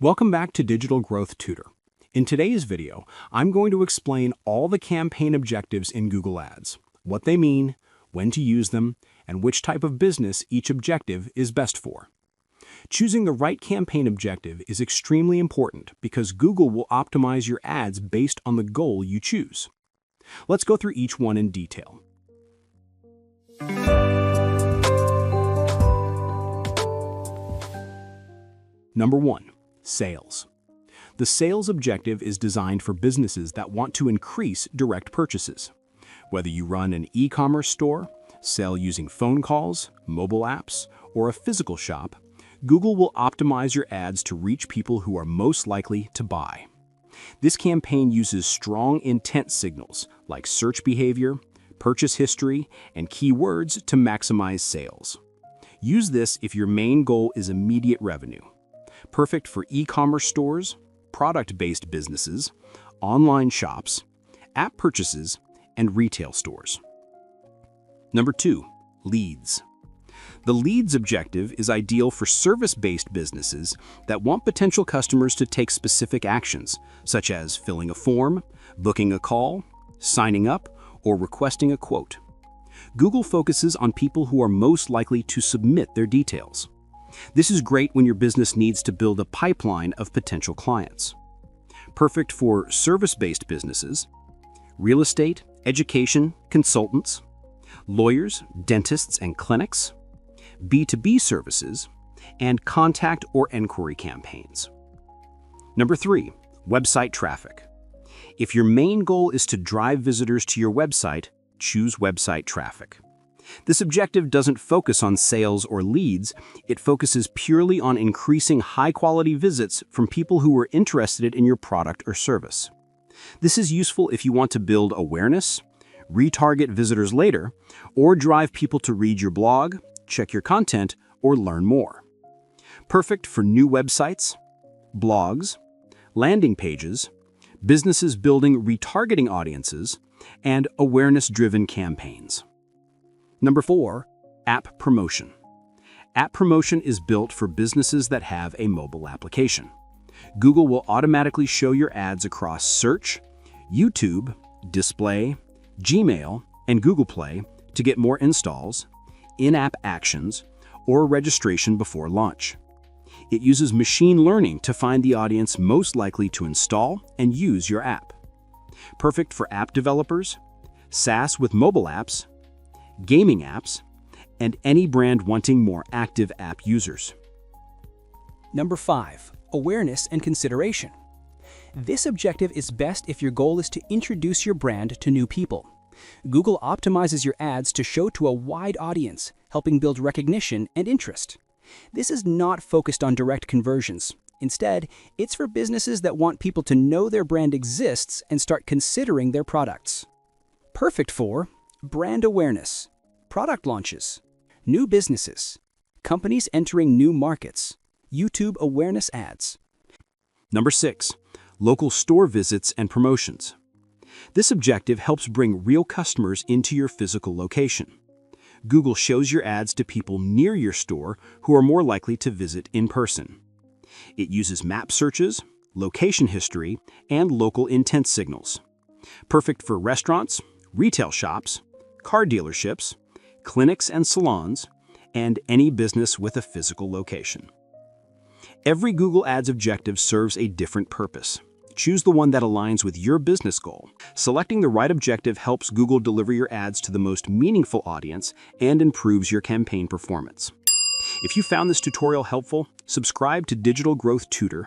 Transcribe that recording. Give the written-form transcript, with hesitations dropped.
Welcome back to Digital Growth Tutor. In today's video, I'm going to explain all the campaign objectives in Google Ads, what they mean, when to use them, and which type of business each objective is best for. Choosing the right campaign objective is extremely important because Google will optimize your ads based on the goal you choose. Let's go through each one in detail. Number 1. Sales. The sales objective is designed for businesses that want to increase direct purchases. Whether you run an e-commerce store, sell using phone calls, mobile apps, or a physical shop, Google will optimize your ads to reach people who are most likely to buy. This campaign uses strong intent signals like search behavior, purchase history, and keywords to maximize sales. Use this if your main goal is immediate revenue. Perfect for e-commerce stores, product-based businesses, online shops, app purchases, and retail stores. Number 2. Leads. The leads objective is ideal for service-based businesses that want potential customers to take specific actions, such as filling a form, booking a call, signing up, or requesting a quote. Google focuses on people who are most likely to submit their details. This is great when your business needs to build a pipeline of potential clients. Perfect for service-based businesses, real estate, education, consultants, lawyers, dentists, and clinics, B2B services, and contact or inquiry campaigns. Number 3. Website traffic. If your main goal is to drive visitors to your website, choose website traffic. This objective doesn't focus on sales or leads, it focuses purely on increasing high-quality visits from people who are interested in your product or service. This is useful if you want to build awareness, retarget visitors later, or drive people to read your blog, check your content, or learn more. Perfect for new websites, blogs, landing pages, businesses building retargeting audiences, and awareness-driven campaigns. Number 4. App promotion. App promotion is built for businesses that have a mobile application. Google will automatically show your ads across Search, YouTube, Display, Gmail, and Google Play to get more installs, in-app actions, or registration before launch. It uses machine learning to find the audience most likely to install and use your app. Perfect for app developers, SaaS with mobile apps, gaming apps, and any brand wanting more active app users. Number 5. Awareness and consideration. This objective is best if your goal is to introduce your brand to new people. Google optimizes your ads to show to a wide audience, helping build recognition and interest. This is not focused on direct conversions. Instead, it's for businesses that want people to know their brand exists and start considering their products. Perfect for brand awareness, product launches, new businesses, companies entering new markets, YouTube awareness ads. Number 6. Local store visits and promotions. This objective helps bring real customers into your physical location. Google shows your ads to people near your store who are more likely to visit in person. It uses map searches, location history, and local intent signals. Perfect for restaurants, retail shops, car dealerships, clinics and salons, and any business with a physical location. Every Google Ads objective serves a different purpose. Choose the one that aligns with your business goal. Selecting the right objective helps Google deliver your ads to the most meaningful audience and improves your campaign performance. If you found this tutorial helpful, subscribe to Digital Growth Tutor